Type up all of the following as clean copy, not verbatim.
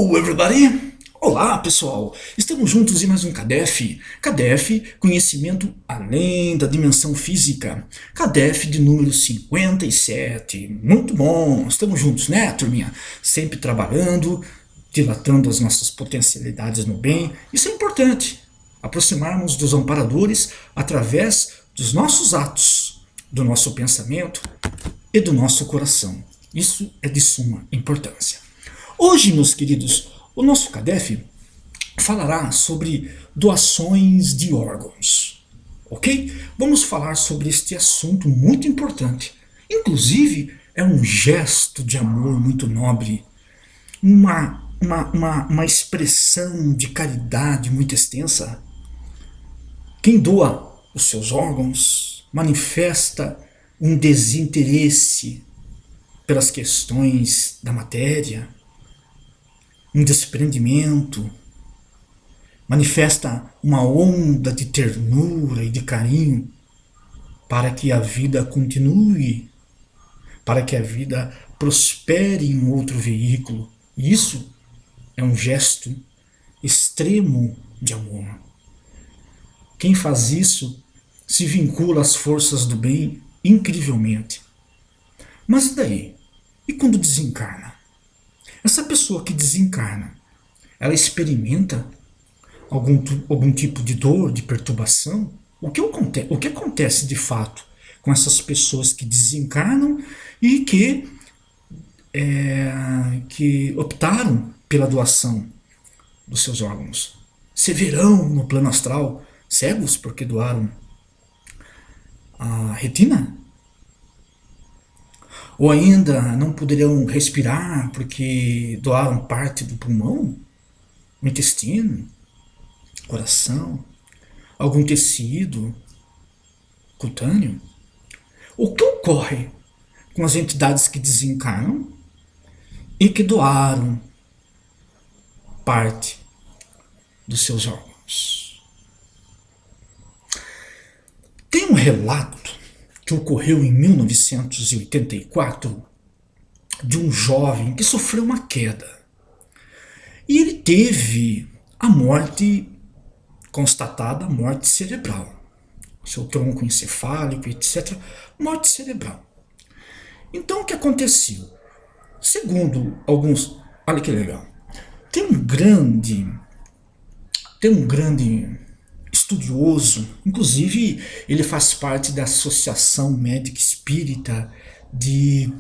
Hello, everybody! Olá, pessoal! Estamos juntos em mais um CADEF. CADEF, conhecimento além da dimensão física. CADEF de número 57. Muito bom! Estamos juntos, né, turminha? Sempre trabalhando, dilatando as nossas potencialidades no bem. Isso é importante. Aproximarmos dos amparadores através dos nossos atos, do nosso pensamento e do nosso coração. Isso é de suma importância. Hoje, meus queridos, o nosso CADEF falará sobre doações de órgãos, ok? Vamos falar sobre este assunto muito importante. Inclusive, é um gesto de amor muito nobre, uma expressão de caridade muito extensa. Quem doa os seus órgãos manifesta um desinteresse pelas questões da matéria, um desprendimento, manifesta uma onda de ternura e de carinho para que a vida continue, para que a vida prospere em outro veículo. E isso é um gesto extremo de amor. Quem faz isso se vincula às forças do bem incrivelmente. Mas e daí? E quando desencarna? Essa pessoa que desencarna, ela experimenta algum tipo de dor, de perturbação? O que acontece de fato com essas pessoas que desencarnam e que optaram pela doação dos seus órgãos? Se verão no plano astral cegos porque doaram a retina? Ou ainda não poderão respirar porque doaram parte do pulmão, o intestino, coração, algum tecido cutâneo? O que ocorre com as entidades que desencarnam e que doaram parte dos seus órgãos? Tem um relato que ocorreu em 1984 de um jovem que sofreu uma queda. E ele teve a morte constatada, a morte cerebral. Seu tronco encefálico, etc. Morte cerebral. Então o que aconteceu? Segundo alguns... Olha que legal. Tem um grande estudioso, inclusive ele faz parte da Associação Médica Espírita de...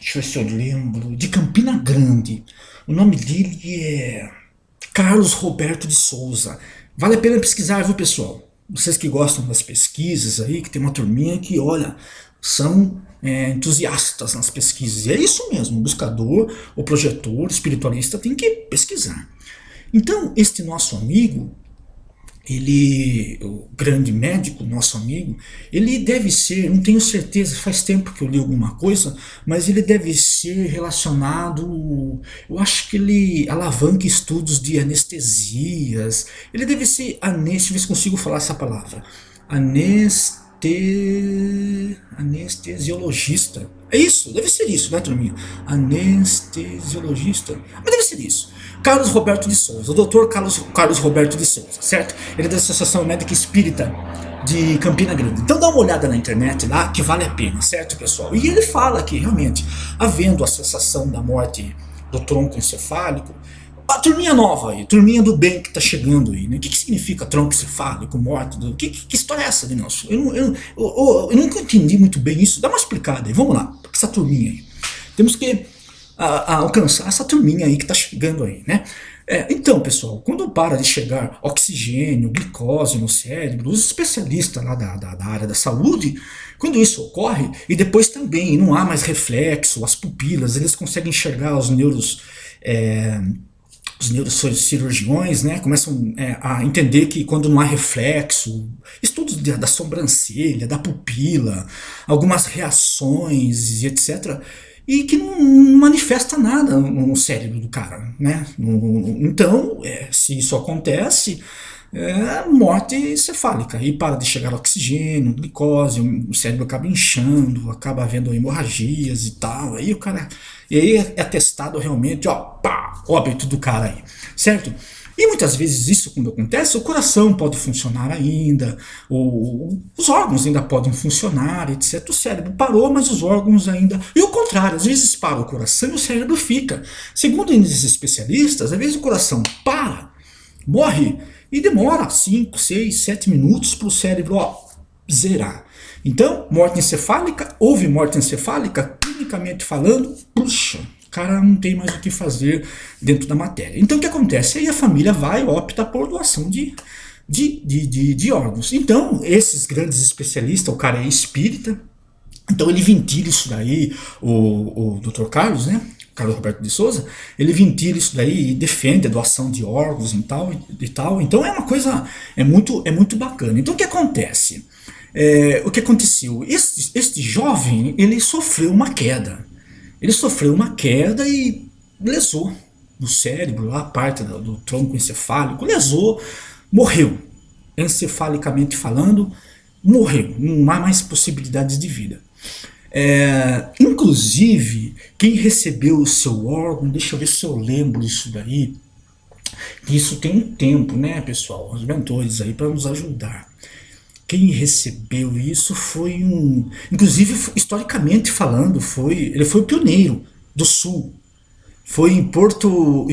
deixa eu ver se eu lembro... de Campina Grande. O nome dele é Carlos Roberto de Souza. Vale a pena pesquisar, viu, pessoal? Vocês que gostam das pesquisas aí, que tem uma turminha que, olha, são entusiastas nas pesquisas. E é isso mesmo, o buscador, o projetor, o espiritualista tem que pesquisar. Então, este nosso amigo, o grande médico, nosso amigo, ele deve ser, não tenho certeza, faz tempo que eu li alguma coisa, mas ele deve ser relacionado, eu acho que ele alavanca estudos de anestesias, ele deve ser, deixa eu ver se consigo falar essa palavra, anestesiologista. É isso, deve ser isso, né, turminha? Anestesiologista. Mas deve ser isso. Carlos Roberto de Souza, o doutor Carlos Roberto de Souza, certo? Ele é da Associação Médica Espírita de Campina Grande. Então dá uma olhada na internet lá, que vale a pena, certo, pessoal? E ele fala que realmente, havendo a sensação da morte do tronco encefálico, a turminha nova aí, turminha do bem que tá chegando aí, né? O que significa tronco encefálico, morte? Que história é essa, Denilson? Eu nunca entendi muito bem isso. Dá uma explicada aí, vamos lá, essa turminha aí. Temos que alcançar essa turminha aí que tá chegando aí, né? Então, pessoal, quando para de chegar oxigênio, glicose no cérebro, os especialistas lá da área da saúde, quando isso ocorre, e depois também não há mais reflexo, as pupilas, eles conseguem enxergar os neurocirurgiões, né, começam a entender que quando não há reflexo, estudos da sobrancelha, da pupila, algumas reações e etc., e que não manifesta nada no cérebro do cara, né? Então, se isso acontece, morte encefálica, e para de chegar oxigênio, glicose, o cérebro acaba inchando, acaba havendo hemorragias e tal, aí o cara, e aí é testado realmente, ó, pá, óbito do cara aí, certo? E muitas vezes isso quando acontece, o coração pode funcionar ainda, os órgãos ainda podem funcionar, etc. O cérebro parou, mas os órgãos ainda... E o contrário, às vezes para o coração e o cérebro fica. Segundo esses especialistas, às vezes o coração para, morre, e demora 5, 6, 7 minutos para o cérebro, ó, zerar. Então, morte encefálica, houve morte encefálica, clinicamente falando, puxa, o cara não tem mais o que fazer dentro da matéria. Então o que acontece? Aí a família vai, opta por doação de órgãos. Então, esses grandes especialistas, o cara é espírita, então ele ventila isso daí, o Dr. Carlos, né? Carlos Roberto de Souza, ele ventila isso daí e defende a doação de órgãos e tal. Então é uma coisa, é muito bacana. Então o que acontece? O que aconteceu? Este jovem, ele sofreu uma queda. Ele sofreu uma queda e lesou no cérebro, lá a parte do tronco encefálico, lesou, morreu. Encefalicamente falando, morreu. Não há mais possibilidades de vida. Inclusive, quem recebeu o seu órgão, deixa eu ver se eu lembro isso daí, isso tem um tempo, né, pessoal, os mentores aí para nos ajudar. Quem recebeu isso foi inclusive historicamente falando, ele foi o pioneiro do Sul, foi em Porto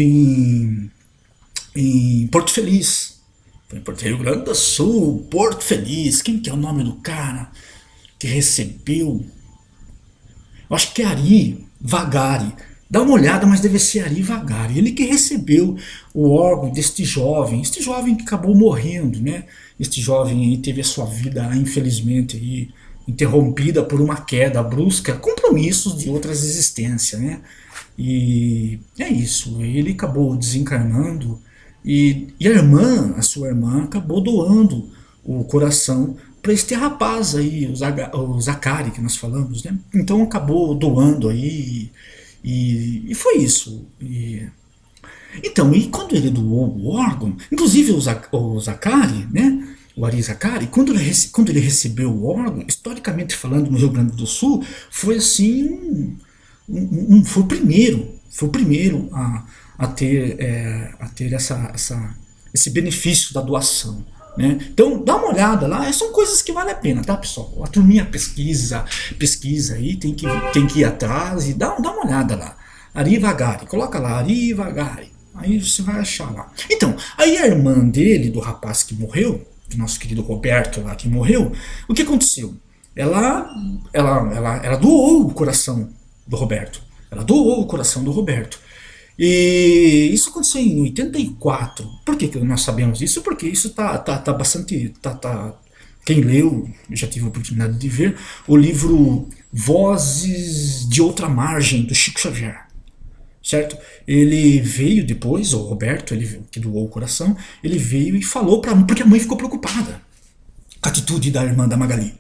Feliz, foi em Rio Grande do Sul, Porto Feliz. Quem que é o nome do cara que recebeu? Eu acho que é Ari Vagari. Dá uma olhada, mas deve ser Ari Vagari. Ele que recebeu o órgão deste jovem, este jovem que acabou morrendo, né? Este jovem aí teve a sua vida, infelizmente, aí, interrompida por uma queda brusca, compromissos de outras existências, né? E é isso, ele acabou desencarnando e a sua irmã, acabou doando o coração para este rapaz aí, o Zacari que nós falamos, né? Então acabou doando aí e foi isso. Então, e quando ele doou o órgão, inclusive o Zacari, né? O Ari Zacari, quando ele recebeu o órgão, historicamente falando no Rio Grande do Sul, foi assim, foi o primeiro a ter esse benefício da doação. Né? Então dá uma olhada lá, são coisas que valem a pena, tá, pessoal? A turminha pesquisa aí, tem que ir atrás e dá uma olhada lá. Ari Vagari, coloca lá, Ari Vagari, aí você vai achar lá. Então, aí a irmã dele, do rapaz que morreu, do nosso querido Roberto lá que morreu, o que aconteceu? Ela doou o coração do Roberto. Ela doou o coração do Roberto. E isso aconteceu em 84. Por que nós sabemos isso? Porque isso tá bastante... Quem leu, eu já tive a oportunidade de ver, o livro Vozes de Outra Margem, do Chico Xavier. Certo? Ele veio depois, o Roberto, ele que doou o coração, ele veio e falou para a mãe, porque a mãe ficou preocupada com a atitude da irmã da Magali.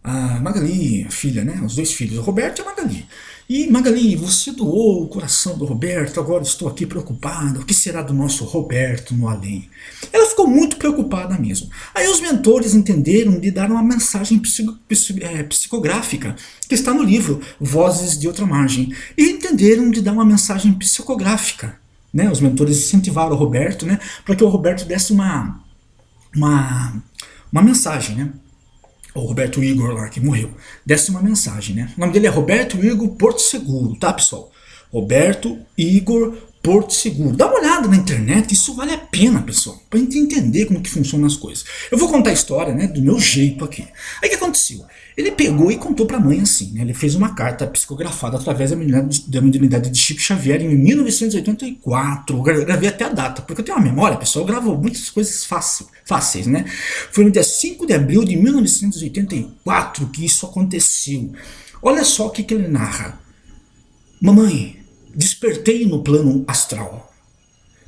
A Magali, a filha, né? Os dois filhos, o Roberto e a Magali. E Magali, você doou o coração do Roberto, agora estou aqui preocupada, o que será do nosso Roberto no além? Ela ficou muito preocupada mesmo. Aí os mentores entenderam de dar uma mensagem psicográfica, que está no livro Vozes de Outra Margem, e entenderam de dar uma mensagem psicográfica. Né? Os mentores incentivaram o Roberto, né, para que o Roberto desse uma mensagem, né? O Roberto Igor lá, que morreu, desse uma mensagem, né? O nome dele é Roberto Igor Porto Seguro, tá, pessoal? Roberto Igor Porto Seguro. Dá uma olhada na internet, isso vale a pena, pessoal, pra gente entender como que funcionam as coisas. Eu vou contar a história, né, do meu jeito aqui. Aí o que aconteceu? Ele pegou e contou pra mãe assim, né? Ele fez uma carta psicografada através da mediunidade de Chico Xavier em 1984. Eu gravei até a data, porque eu tenho uma memória, pessoal, eu gravo muitas coisas fáceis, né? Foi no dia 5 de abril de 1984 que isso aconteceu. Olha só o que ele narra. Mamãe, despertei no plano astral.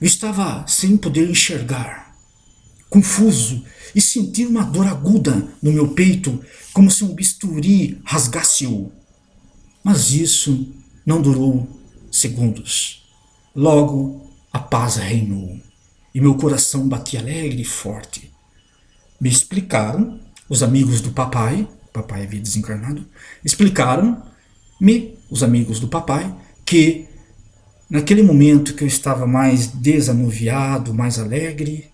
Eu estava sem poder enxergar, confuso, e senti uma dor aguda no meu peito, como se um bisturi rasgasse-o. Mas isso não durou segundos. Logo, a paz reinou. e meu coração batia alegre e forte. Me explicaram, os amigos do papai havia desencarnado, explicaram-me, os amigos do papai, que naquele momento que eu estava mais desanuviado, mais alegre,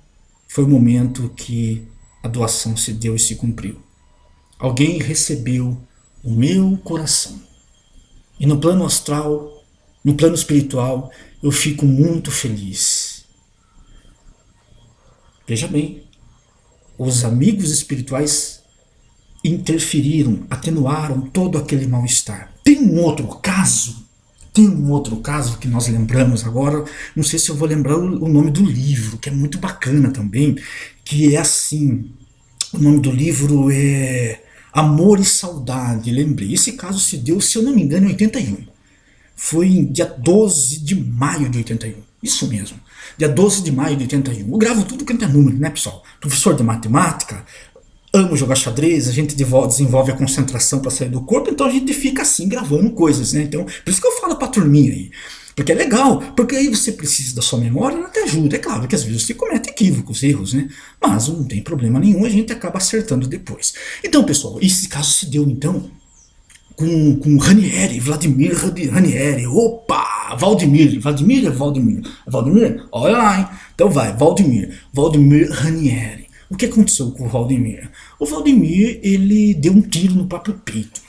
foi o momento que a doação se deu e se cumpriu. Alguém recebeu o meu coração. E no plano astral, no plano espiritual, eu fico muito feliz. Veja bem, os amigos espirituais interferiram, atenuaram todo aquele mal-estar. Tem um outro caso que nós lembramos agora, não sei se eu vou lembrar o nome do livro, que é muito bacana também, que é assim, o nome do livro é Amor e Saudade, lembrei. Esse caso se deu, se eu não me engano, em 81. Foi em dia 12 de maio de 81. Isso mesmo, dia 12 de maio de 81. Eu gravo tudo quanto é número, né, pessoal? Professor de matemática, amo jogar xadrez, a gente desenvolve a concentração para sair do corpo, então a gente fica assim gravando coisas, né? Então, por isso que eu falo pra turminha aí. Porque é legal, porque aí você precisa da sua memória, ela te ajuda. É claro que às vezes você comete equívocos, erros, né? Mas não tem problema nenhum, a gente acaba acertando depois. Então, pessoal, esse caso se deu então com Ranieri, Vladimir Ranieri. Opa! Valdemir, Valdemir? Olha lá, hein? Então vai, Valdemir Ranieri. O que aconteceu com o Valdemir? O Valdemir, ele deu um tiro no próprio peito.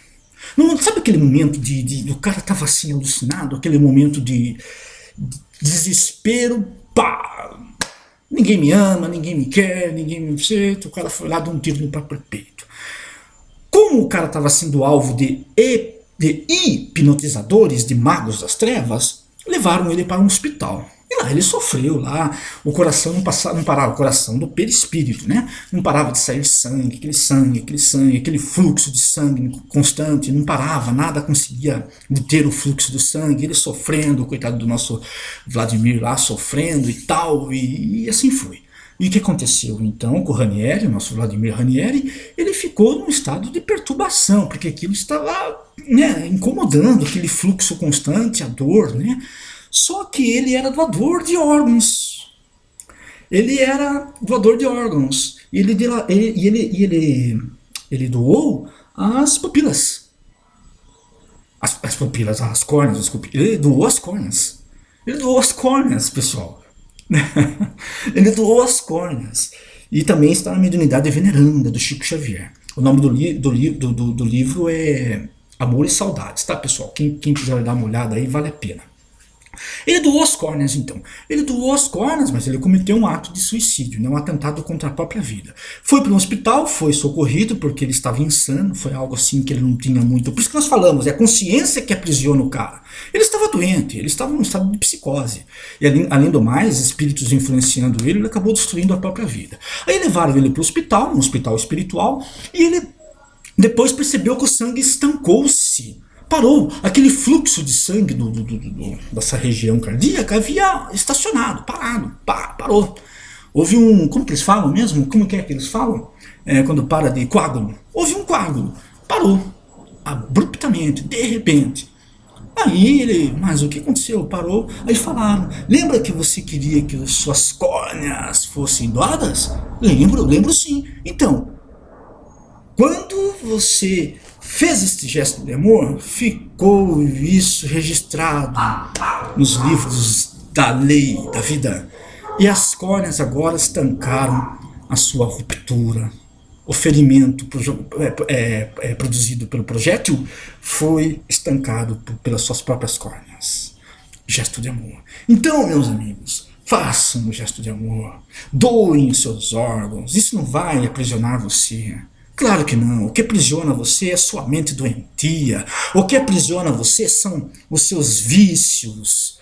Não, sabe aquele momento o cara tava assim alucinado, aquele momento de desespero, pá! Ninguém me ama, ninguém me quer, ninguém me aceita, o cara foi lá dar um tiro no próprio peito. Como o cara estava sendo alvo de hipnotizadores, de magos das trevas, levaram ele para um hospital. E lá ele sofreu, lá o coração não parava, o coração do perispírito, né? Não parava de sair sangue, aquele fluxo de sangue constante, não parava, nada conseguia deter o fluxo do sangue, ele sofrendo, coitado do nosso Vladimir lá, sofrendo e tal, e assim foi. E o que aconteceu então com o Ranieri, o nosso Vladimir Ranieri? Ele ficou num estado de perturbação, porque aquilo estava, né, incomodando, aquele fluxo constante, a dor, né? Só que ele era doador de órgãos. E ele doou as pupilas. As córneas, desculpe. Ele doou as córneas. Ele doou as córneas, pessoal. Ele doou as córneas. E também está na mediunidade veneranda do Chico Xavier. O nome do livro é Amor e Saudades, tá, pessoal? Quem quiser dar uma olhada aí, vale a pena. Ele doou as córneas, então. Ele doou as córneas, mas ele cometeu um ato de suicídio, né? Um atentado contra a própria vida. Foi para um hospital, foi socorrido porque ele estava insano, foi algo assim que ele não tinha muito... Por isso que nós falamos, é a consciência que aprisiona o cara. Ele estava doente, ele estava num estado de psicose. E além do mais, espíritos influenciando ele acabou destruindo a própria vida. Aí levaram ele para o hospital, um hospital espiritual, e ele depois percebeu que o sangue estancou-se. Parou, aquele fluxo de sangue dessa região cardíaca havia estacionado, parou. Houve um, como que eles falam mesmo? Como que eles falam? Quando para de coágulo. Houve um coágulo, parou, abruptamente, de repente. Aí ele, mas o que aconteceu? Parou, aí falaram, lembra que você queria que as suas córneas fossem doadas? Lembro sim. Então, quando você fez este gesto de amor, ficou isso registrado nos livros da lei da vida. E as córneas agora estancaram a sua ruptura. O ferimento produzido pelo projétil foi estancado pelas suas próprias córneas. Gesto de amor. Então, meus amigos, façam o gesto de amor. Doem os seus órgãos. Isso não vai aprisionar você. Claro que não. O que aprisiona você é sua mente doentia. O que aprisiona você são os seus vícios.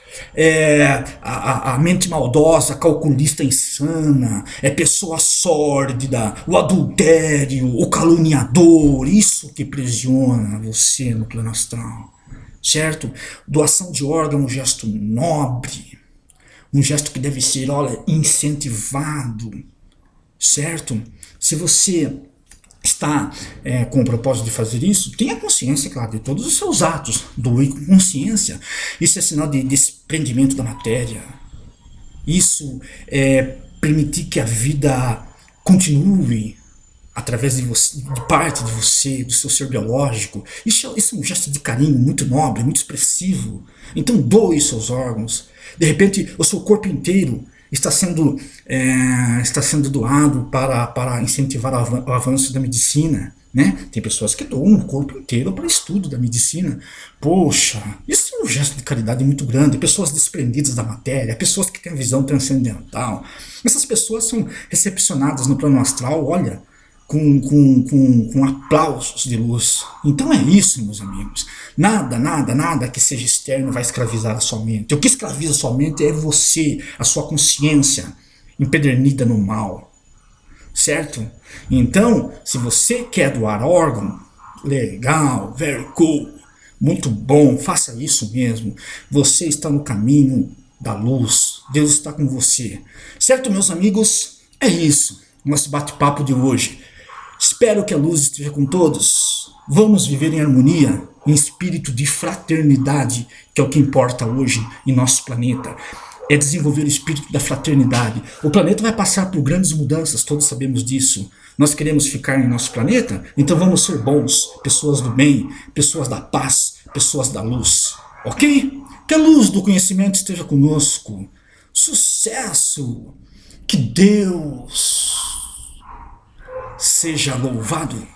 A mente maldosa, calculista insana, pessoa sórdida, o adultério, o caluniador. Isso que aprisiona você no plano astral. Certo? Doação de órgão é um gesto nobre. Um gesto que deve ser, olha, incentivado. Certo? Se você está com o propósito de fazer isso, tenha consciência, claro, de todos os seus atos, doe com consciência. Isso é sinal de desprendimento da matéria, Isso é permitir que a vida continue através de você, de parte de você, do seu ser biológico. Isso é um gesto de carinho muito nobre, muito expressivo. Então doe seus órgãos. De repente, o seu corpo inteiro está sendo doado para incentivar o avanço da medicina. Né? Tem pessoas que doam o corpo inteiro para estudo da medicina. Poxa, isso é um gesto de caridade muito grande. Pessoas desprendidas da matéria, pessoas que têm a visão transcendental. Essas pessoas são recepcionadas no plano astral, olha, com aplausos de luz. Então é isso, meus amigos. Nada que seja externo vai escravizar a sua mente. O que escraviza a sua mente é você, a sua consciência empedernida no mal. Certo? Então, se você quer doar órgão, legal, very cool, muito bom, faça isso mesmo. Você está no caminho da luz. Deus está com você. Certo, meus amigos? É isso. Nosso bate-papo de hoje. Espero que a luz esteja com todos. Vamos viver em harmonia, em espírito de fraternidade, que é o que importa hoje em nosso planeta. É desenvolver o espírito da fraternidade. O planeta vai passar por grandes mudanças, todos sabemos disso. Nós queremos ficar em nosso planeta, então vamos ser bons, pessoas do bem, pessoas da paz, pessoas da luz. Ok? Que a luz do conhecimento esteja conosco. Sucesso! Que Deus seja louvado.